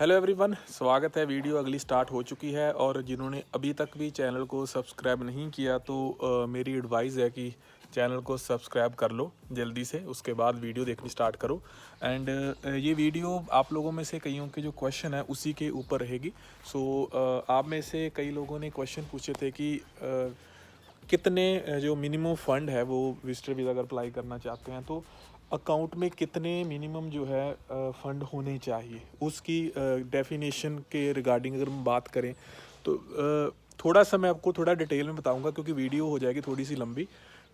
Hello everyone, स्वागत है। Video अगली स्टार्ट हो चुकी है और जिन्होंने अभी तक भी चैनल को सब्सक्राइब नहीं किया तो मेरी एडवाइस है कि चैनल को सब्सक्राइब कर लो जल्दी से, उसके बाद वीडियो देखनी स्टार्ट करो। एंड ये वीडियो आप लोगों में से कईयों के जो क्वेश्चन है उसी के ऊपर रहेगी। सो आप में से कई लोगों ने क्वेश्चन पूछे थे कि कितने जो मिनिमम फ़ंड है वो विजिटर वीज़ा अगर अप्लाई करना चाहते हैं तो अकाउंट में कितने मिनिमम जो है फ़ंड होने चाहिए, उसकी डेफिनेशन के रिगार्डिंग अगर हम बात करें तो थोड़ा सा मैं आपको थोड़ा डिटेल में बताऊंगा क्योंकि वीडियो हो जाएगी थोड़ी सी लंबी।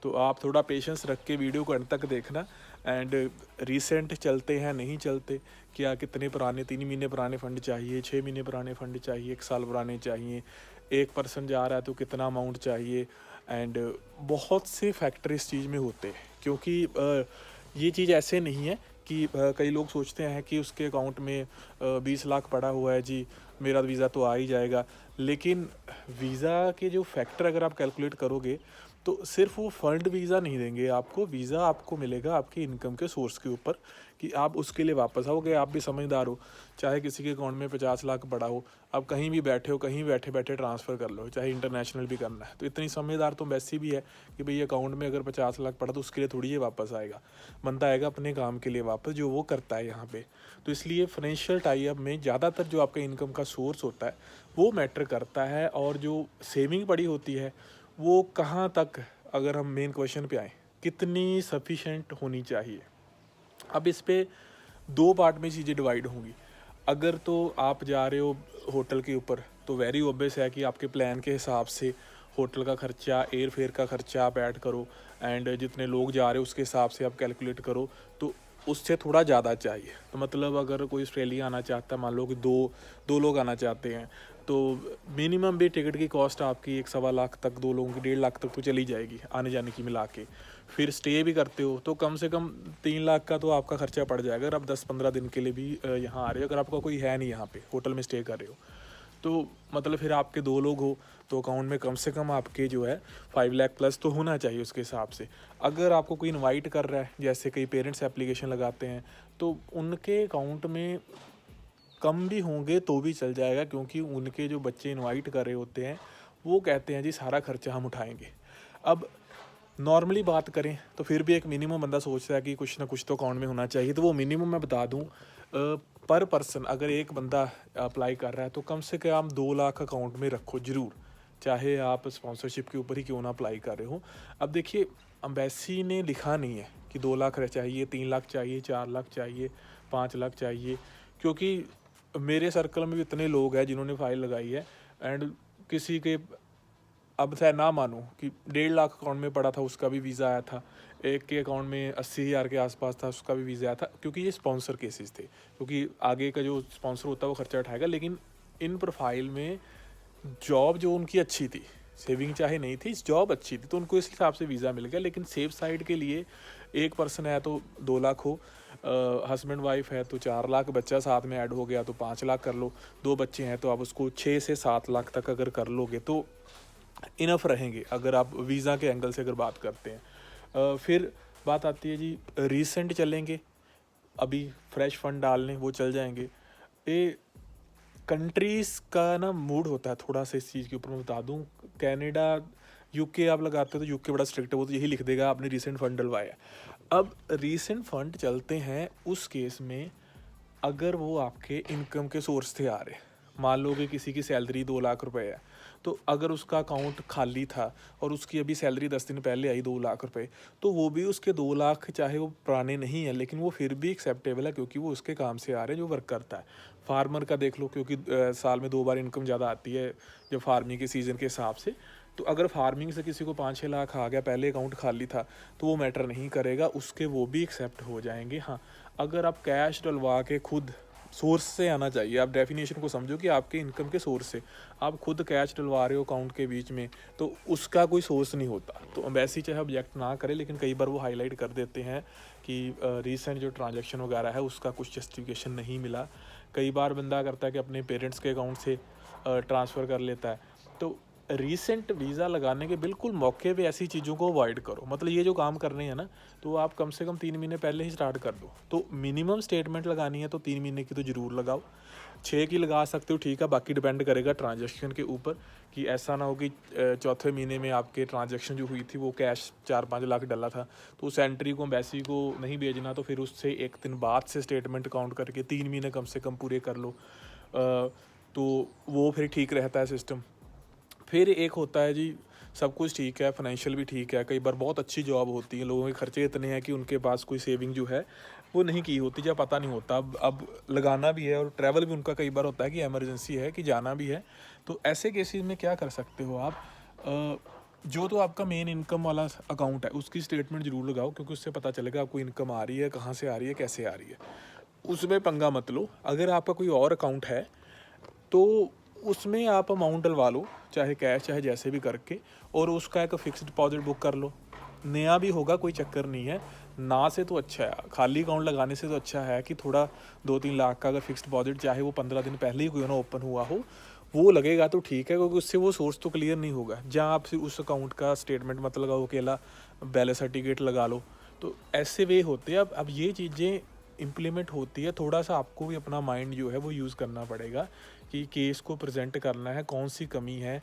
तो आप थोड़ा पेशेंस रख के वीडियो को अंत तक देखना। एंड रीसेंट चलते हैं नहीं चलते, क्या कितने पुराने 3 महीने पुराने फ़ंड चाहिए, 6 महीने पुराने फ़ंड चाहिए, 1 साल पुराने चाहिए, 1 पर्सन जा रहा है तो कितना अमाउंट चाहिए। एंड बहुत से फैक्टर इस चीज़ में होते हैं क्योंकि ये चीज़ ऐसे नहीं है कि कई लोग सोचते हैं कि उसके अकाउंट में 20 लाख पड़ा हुआ है जी, मेरा वीज़ा तो आ ही जाएगा। लेकिन वीज़ा के जो फैक्टर अगर आप कैलकुलेट करोगे तो सिर्फ वो फ़ंड वीज़ा नहीं देंगे आपको, वीज़ा आपको मिलेगा आपकी इनकम के सोर्स के ऊपर कि आप उसके लिए वापस आओगे। आप भी समझदार हो, चाहे किसी के अकाउंट में 50 लाख पड़ा हो, आप कहीं भी बैठे हो, कहीं बैठे बैठे ट्रांसफ़र कर लो, चाहे इंटरनेशनल भी करना है। तो इतनी समझदार तो वैसे भी है कि भाई अकाउंट में अगर 50 लाख पड़ा तो उसके लिए थोड़ी ये वापस आएगा, बंदा आएगा अपने काम के लिए वापस जो वो करता है यहाँ पे। तो इसलिए फाइनेंशियल टाई अप में ज़्यादातर जो आपका इनकम का सोर्स होता है वो मैटर करता है, और जो सेविंग पड़ी होती है वो कहाँ तक, अगर हम मेन क्वेश्चन पे आए, कितनी सफिशेंट होनी चाहिए। अब इस पे दो पार्ट में चीज़ें डिवाइड होंगी। अगर तो आप जा रहे हो होटल के ऊपर तो वेरी ऑब्वियस है कि आपके प्लान के हिसाब से होटल का खर्चा, एयर फेयर का खर्चा आप ऐड करो, एंड जितने लोग जा रहे हो उसके हिसाब से आप कैलकुलेट करो तो उससे थोड़ा ज़्यादा चाहिए। तो मतलब अगर कोई ऑस्ट्रेलिया आना चाहता है, मान लो कि दो दो लोग आना चाहते हैं, तो मिनिमम भी टिकट की कॉस्ट आपकी 1 सवा लाख तक, 2 लोगों की 1.5 लाख तक तो चली जाएगी आने जाने की मिला के। फिर स्टे भी करते हो तो कम से कम 3 लाख का तो आपका खर्चा पड़ जाएगा अगर आप 10-15 दिन के लिए भी यहाँ आ रहे हो। अगर आपका कोई है नहीं यहाँ पे, होटल में स्टे कर रहे हो, तो मतलब फिर आपके 2 लोग हो तो अकाउंट में कम से कम आपके जो है 5 लाख प्लस तो होना चाहिए उसके हिसाब से। अगर आपको कोई इनवाइट कर रहा है, जैसे कई पेरेंट्स एप्लीकेशन लगाते हैं, तो उनके अकाउंट में कम भी होंगे तो भी चल जाएगा क्योंकि उनके जो बच्चे इनवाइट कर रहे होते हैं वो कहते हैं जी सारा खर्चा हम उठाएंगे। अब नॉर्मली बात करें तो फिर भी एक मिनिमम बंदा सोचता है कि कुछ ना कुछ तो अकाउंट में होना चाहिए। तो वो मिनिमम मैं बता दूं, पर पर्सन अगर एक बंदा अप्लाई कर रहा है तो कम से कम 2 लाख अकाउंट में रखो ज़रूर, चाहे आप स्पॉन्सरशिप के ऊपर ही क्यों ना अप्लाई कर रहे हो। अब देखिए, अम्बेसी ने लिखा नहीं है कि 2 लाख चाहिए, 3 लाख चाहिए, 4 लाख चाहिए, 5 लाख चाहिए, क्योंकि मेरे सर्कल में भी इतने लोग हैं जिन्होंने फ़ाइल लगाई है। एंड किसी के, अब चाहे ना मानो कि 1.5 लाख अकाउंट में पड़ा था उसका भी वीज़ा आया था, एक के अकाउंट में 80,000 के आसपास था उसका भी वीज़ा आया था, क्योंकि ये स्पॉन्सर केसेस थे, क्योंकि आगे का जो स्पॉन्सर होता है वो खर्चा उठाएगा। लेकिन इन प्रोफाइल में जॉब जो उनकी अच्छी थी, सेविंग चाहे नहीं थी, जॉब अच्छी थी, तो उनको इस हिसाब से वीज़ा मिल गया। लेकिन सेफ साइड के लिए एक पर्सन है तो 2 लाख हो, हस्बैंड वाइफ है तो 4 लाख, बच्चा साथ में ऐड हो गया तो 5 लाख कर लो, 2 बच्चे हैं तो आप उसको 6 से 7 लाख तक अगर कर लोगे तो इनफ रहेंगे, अगर आप वीज़ा के एंगल से अगर बात करते हैं। फिर बात आती है जी रीसेंट चलेंगे, अभी फ्रेश फंड डालने वो चल जाएंगे। ये कंट्रीज़ का ना मूड होता है थोड़ा सा इस चीज़ के ऊपर। मैं बता दूं, कनाडा, यूके आप लगाते हो तो यूके बड़ा स्ट्रिक्ट है, वो तो यही लिख देगा आपने रीसेंट फंड डलवाया है। अब रीसेंट फंड चलते हैं उस केस में अगर वो आपके इनकम के सोर्स से आ रहे, मान लो कि किसी की सैलरी 2 लाख रुपए है, तो अगर उसका अकाउंट खाली था और उसकी अभी सैलरी 10 दिन पहले आई 2 लाख रुपए, तो वो भी उसके 2 लाख, चाहे वो पुराने नहीं है लेकिन वो फिर भी एक्सेप्टेबल है क्योंकि वो उसके काम से आ रहे हैं जो वर्क करता है। फार्मर का देख लो, क्योंकि साल में 2 बार इनकम ज़्यादा आती है जब फार्मिंग के सीज़न के हिसाब से। तो अगर फार्मिंग से किसी को 5-6 लाख आ गया, पहले अकाउंट खाली था, तो वो मैटर नहीं करेगा, उसके वो भी एक्सेप्ट हो जाएंगे। हाँ, अगर आप कैश डलवा के खुद सोर्स से आना चाहिए, आप डेफिनेशन को समझो कि आपके इनकम के सोर्स से आप खुद कैश डलवा रहे हो अकाउंट के बीच में, तो उसका कोई सोर्स नहीं होता। तो वैसे ही चाहे ऑब्जेक्ट ना करें, लेकिन कई बार वो हाईलाइट कर देते हैं कि रीसेंट जो ट्रांजैक्शन वगैरह है उसका कुछ जस्टिफिकेशन नहीं मिला। कई बार बंदा करता है कि अपने पेरेंट्स के अकाउंट से ट्रांसफ़र कर लेता है, तो रीसेंट वीज़ा लगाने के बिल्कुल मौके पे ऐसी चीज़ों को अवॉइड करो। मतलब ये जो काम करने हैं ना, तो आप कम से कम 3 महीने पहले ही स्टार्ट कर दो। तो मिनिमम स्टेटमेंट लगानी है तो 3 महीने की तो ज़रूर लगाओ। 6 की लगा सकते हो, ठीक है, बाकी डिपेंड करेगा ट्रांजैक्शन के ऊपर, कि ऐसा ना हो कि चौथे महीने में आपके ट्रांजैक्शन जो हुई थी वो कैश 4-5 लाख डला था, तो उस एंट्री को एम्बेसी को नहीं भेजना, तो फिर उससे 1 दिन बाद से स्टेटमेंट काउंट करके 3 महीने कम से कम पूरे कर लो। तो वो फिर ठीक रहता है सिस्टम। फिर एक होता है जी, सब कुछ ठीक है, फाइनेंशियल भी ठीक है, कई बार बहुत अच्छी जॉब होती है, लोगों के खर्चे इतने हैं कि उनके पास कोई सेविंग जो है वो नहीं की होती, या पता नहीं होता अब लगाना भी है, और ट्रैवल भी उनका कई बार होता है कि इमरजेंसी है कि जाना भी है। तो ऐसे केसेस में क्या कर सकते हो आप, जो तो आपका मेन इनकम वाला अकाउंट है उसकी स्टेटमेंट ज़रूर लगाओ, क्योंकि उससे पता चलेगा आपको इनकम आ रही है, कहाँ से आ रही है, कैसे आ रही है। उसमें पंगा मत लो। अगर आपका कोई और अकाउंट है तो उसमें आप अमाउंट डलवा लो, चाहे कैश चाहे जैसे भी करके, और उसका एक फ़िक्स डिपॉजिट बुक कर लो। नया भी होगा, कोई चक्कर नहीं है, ना से तो अच्छा है, खाली अकाउंट लगाने से तो अच्छा है कि थोड़ा 2-3 लाख का अगर फ़िक्स डिपॉजिट, चाहे वो 15 दिन पहले ही कोई ना ओपन हुआ हो, वो लगेगा तो ठीक है, क्योंकि उससे वो सोर्स तो क्लियर नहीं होगा। जहाँ आप फिर उस अकाउंट का स्टेटमेंट मत लगाओ अकेला, बैलेंस सर्टिफिकेट लगा लो। तो ऐसे वे होते हैं। अब ये चीज़ें इम्प्लीमेंट होती है, थोड़ा सा आपको भी अपना माइंड जो है वो यूज़ करना पड़ेगा कि केस को प्रेजेंट करना है, कौन सी कमी है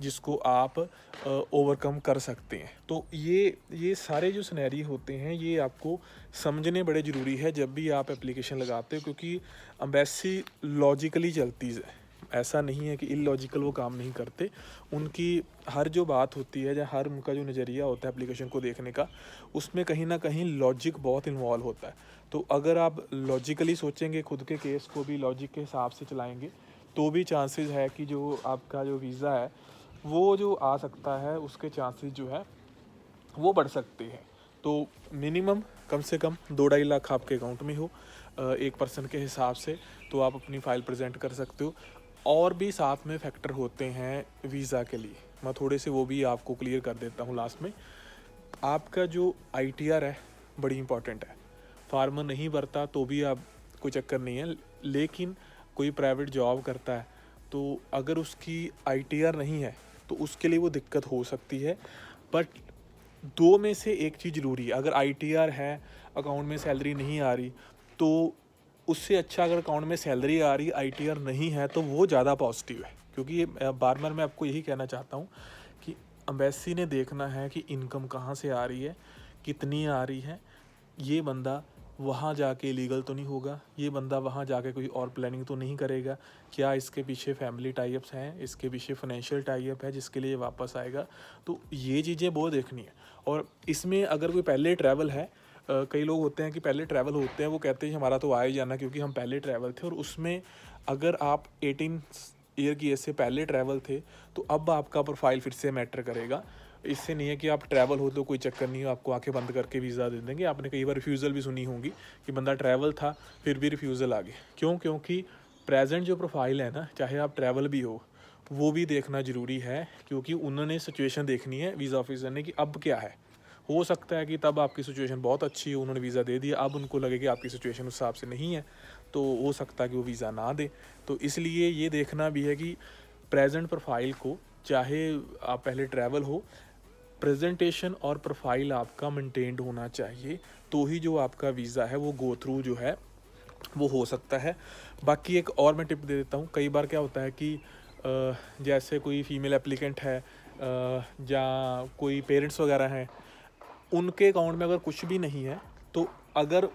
जिसको आप ओवरकम कर सकते हैं। तो ये सारे जो सिनेरियो होते हैं ये आपको समझने बड़े ज़रूरी है जब भी आप एप्लीकेशन लगाते हो, क्योंकि एम्बेसी लॉजिकली चलती है, ऐसा नहीं है कि इलॉजिकल वो काम नहीं करते। उनकी हर जो बात होती है या हर उनका जो नज़रिया होता है एप्लीकेशन को देखने का, उसमें कहीं ना कहीं लॉजिक बहुत इन्वॉल्व होता है। तो अगर आप लॉजिकली सोचेंगे, खुद के केस को भी लॉजिक के हिसाब से चलाएंगे, तो भी चांसेस है कि जो आपका जो वीज़ा है वो जो आ सकता है, उसके चांसेस जो है वो बढ़ सकते हैं। तो मिनिमम कम से कम 2-2.5 लाख आपके अकाउंट में हो एक पर्सन के हिसाब से, तो आप अपनी फ़ाइल प्रेजेंट कर सकते हो। और भी साथ में फैक्टर होते हैं वीज़ा के लिए, मैं थोड़े से वो भी आपको क्लियर कर देता हूँ लास्ट में। आपका जो ITR है बड़ी इंपॉर्टेंट है। फार्मर नहीं भरता तो भी आप कोई चक्कर नहीं है, लेकिन कोई प्राइवेट जॉब करता है तो अगर उसकी ITR नहीं है तो उसके लिए वो दिक्कत हो सकती है। बट 2 में से एक चीज़ ज़रूरी है। अगर ITR है, अकाउंट में सैलरी नहीं आ रही, तो उससे अच्छा अगर अकाउंट में सैलरी आ रही, ITR नहीं है, तो वो ज़्यादा पॉजिटिव है। क्योंकि ये बार बार मैं आपको यही कहना चाहता हूँ कि एम्बेसी ने देखना है कि इनकम कहाँ से आ रही है, कितनी आ रही है। ये बंदा वहाँ जाके इलीगल तो नहीं होगा, ये बंदा वहाँ जाके कोई और प्लानिंग तो नहीं करेगा, क्या इसके पीछे फैमिली टाइप्स हैं, इसके पीछे फाइनेंशियल टाइप है जिसके लिए वापस आएगा। तो ये चीज़ें बहुत देखनी है। और इसमें अगर कोई पहले ट्रैवल है, कई लोग होते हैं कि पहले ट्रैवल होते हैं, वो कहते हैं हमारा तो आ ही जाना क्योंकि हम पहले ट्रैवल थे, और उसमें अगर आप 18 ईयर की एज से पहले ट्रैवल थे तो अब आपका प्रोफाइल फिर से मैटर करेगा। इससे नहीं है कि आप ट्रैवल हो तो कोई चक्कर नहीं हो, आपको आंखें बंद करके वीज़ा दे देंगे। आपने कई बार रिफ्यूज़ल भी सुनी होगी कि बंदा ट्रैवल था फिर भी रिफ्यूज़ल आ गया। क्यों? क्योंकि प्रेजेंट जो प्रोफाइल है ना, चाहे आप ट्रैवल भी हो, वो भी देखना ज़रूरी है, क्योंकि उन्होंने सिचुएशन देखनी है वीज़ा ऑफिसर ने कि अब क्या है। हो सकता है कि तब आपकी सिचुएशन बहुत अच्छी हो, उन्होंने वीज़ा दे दिया, अब उनको लगे कि आपकी सिचुएशन उस हिसाब से नहीं है, तो हो सकता है कि वो वीज़ा ना दे। तो इसलिए ये देखना भी है कि प्रेजेंट प्रोफाइल को, चाहे आप पहले ट्रैवल हो, प्रेजेंटेशन और प्रोफाइल आपका मेंटेन्ड होना चाहिए, तो ही जो आपका वीज़ा है वो गो थ्रू जो है वो हो सकता है। बाकी एक और मैं टिप दे देता हूँ। कई बार क्या होता है कि जैसे कोई फीमेल एप्लीकेंट है या कोई पेरेंट्स वगैरह हैं, उनके अकाउंट में अगर कुछ भी नहीं है, तो अगर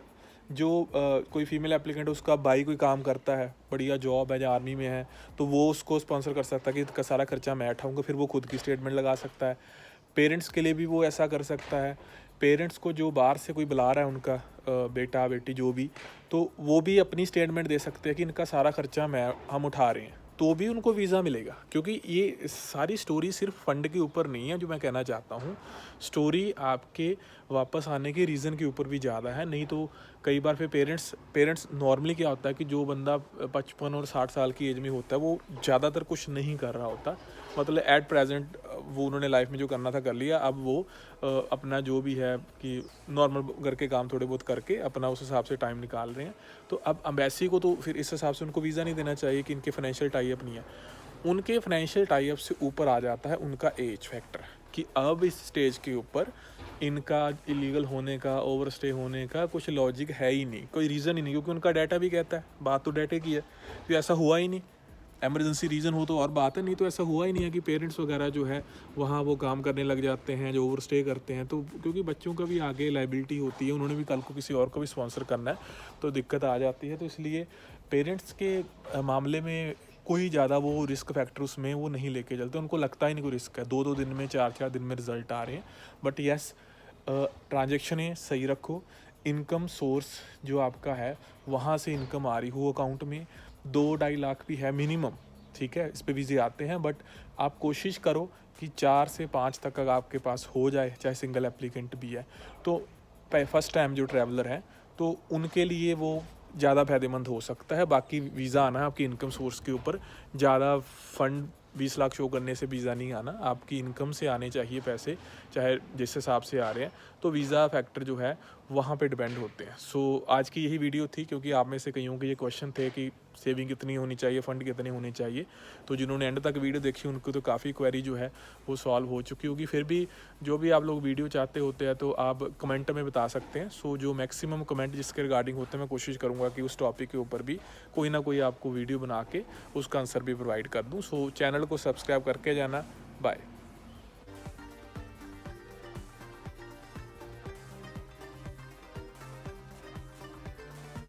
जो कोई फीमेल एप्लीकेंट, उसका भाई कोई काम करता है, बढ़िया जॉब है या आर्मी में है, तो वो उसको स्पॉन्सर कर सकता है कि इसका सारा खर्चा मैं उठाऊँगा, फिर वो खुद की स्टेटमेंट लगा सकता है। पेरेंट्स के लिए भी वो ऐसा कर सकता है। पेरेंट्स को जो बाहर से कोई बुला रहा है, उनका बेटा बेटी जो भी, तो वो भी अपनी स्टेटमेंट दे सकते हैं कि इनका सारा खर्चा हम उठा रहे हैं, तो भी उनको वीज़ा मिलेगा। क्योंकि ये सारी स्टोरी सिर्फ फ़ंड के ऊपर नहीं है, जो मैं कहना चाहता हूँ, स्टोरी आपके वापस आने के रीज़न के ऊपर भी ज़्यादा है। नहीं तो कई बार फिर पेरेंट्स नॉर्मली क्या होता है कि जो बंदा 55 और 60 साल की एज में होता है, वो ज़्यादातर कुछ नहीं कर रहा होता, मतलब एट प्रेजेंट वो उन्होंने लाइफ में जो करना था कर लिया। अब वो अपना जो भी है कि नॉर्मल घर के काम थोड़े बहुत करके अपना उस हिसाब से टाइम निकाल रहे हैं। तो अब एम्बेसी को तो फिर इस हिसाब से उनको वीज़ा नहीं देना चाहिए कि इनके फाइनेंशियल टाई अप नहीं है। उनके फाइनेंशियल टाई अप से ऊपर आ जाता है उनका एज फैक्टर, कि अब इस स्टेज के ऊपर इनका इलीगल होने का, ओवर स्टे होने का कुछ लॉजिक है ही नहीं, कोई रीज़न ही नहीं, क्योंकि उनका डाटा भी कहता है, बात तो डाटे की है, तो ऐसा हुआ ही नहीं। एमरजेंसी रीज़न हो तो और बात है, नहीं तो ऐसा हुआ ही नहीं है कि पेरेंट्स वगैरह जो है वहाँ वो काम करने लग जाते हैं जो ओवर स्टे करते हैं। तो क्योंकि बच्चों का भी आगे लाइबिलिटी होती है, उन्होंने भी कल को किसी और को भी स्पॉन्सर करना है, तो दिक्कत आ जाती है। तो इसलिए पेरेंट्स के मामले में कोई ज़्यादा वो रिस्क फैक्टर उसमें वो नहीं लेके चलते, उनको लगता ही नहीं कोई रिस्क है। 2-2 दिन में, 4-4 दिन में रिजल्ट आ रहे हैं। बट येस, ट्रांजेक्शनें सही रखो, इनकम सोर्स जो आपका है वहाँ से इनकम आ रही हो अकाउंट में, 2-2.5 लाख भी है मिनिमम, ठीक है, इस पे वीज़े आते हैं। बट आप कोशिश करो कि 4 से 5 तक अगर आपके पास हो जाए, चाहे सिंगल एप्लीकेंट भी है तो। फर्स्ट टाइम जो ट्रैवलर हैं तो उनके लिए वो ज़्यादा फ़ायदेमंद हो सकता है। बाकी वीज़ा आना है आपकी इनकम सोर्स के ऊपर, ज़्यादा फंड 20 लाख शो करने से वीज़ा नहीं आना, आपकी इनकम से आने चाहिए पैसे, चाहे जिस हिसाब से आ रहे हैं। तो वीज़ा फैक्टर जो है वहाँ पे डिपेंड होते हैं। सो आज की यही वीडियो थी, क्योंकि आप में से कईयों के ये क्वेश्चन थे कि सेविंग कितनी होनी चाहिए, फ़ंड कितने होने चाहिए। तो जिन्होंने एंड तक वीडियो देखी उनको तो काफ़ी क्वेरी जो है वो सॉल्व हो चुकी होगी। फिर भी जो भी आप लोग वीडियो चाहते होते हैं तो आप कमेंट में बता सकते हैं। सो जो मैक्सिमम कमेंट जिसके रिगार्डिंग होते हैं, मैं कोशिश करूँगा कि उस टॉपिक के ऊपर भी कोई ना कोई आपको वीडियो बना के उसका आंसर भी प्रोवाइड कर दूँ। सो चैनल को सब्सक्राइब करके जाना। बाय।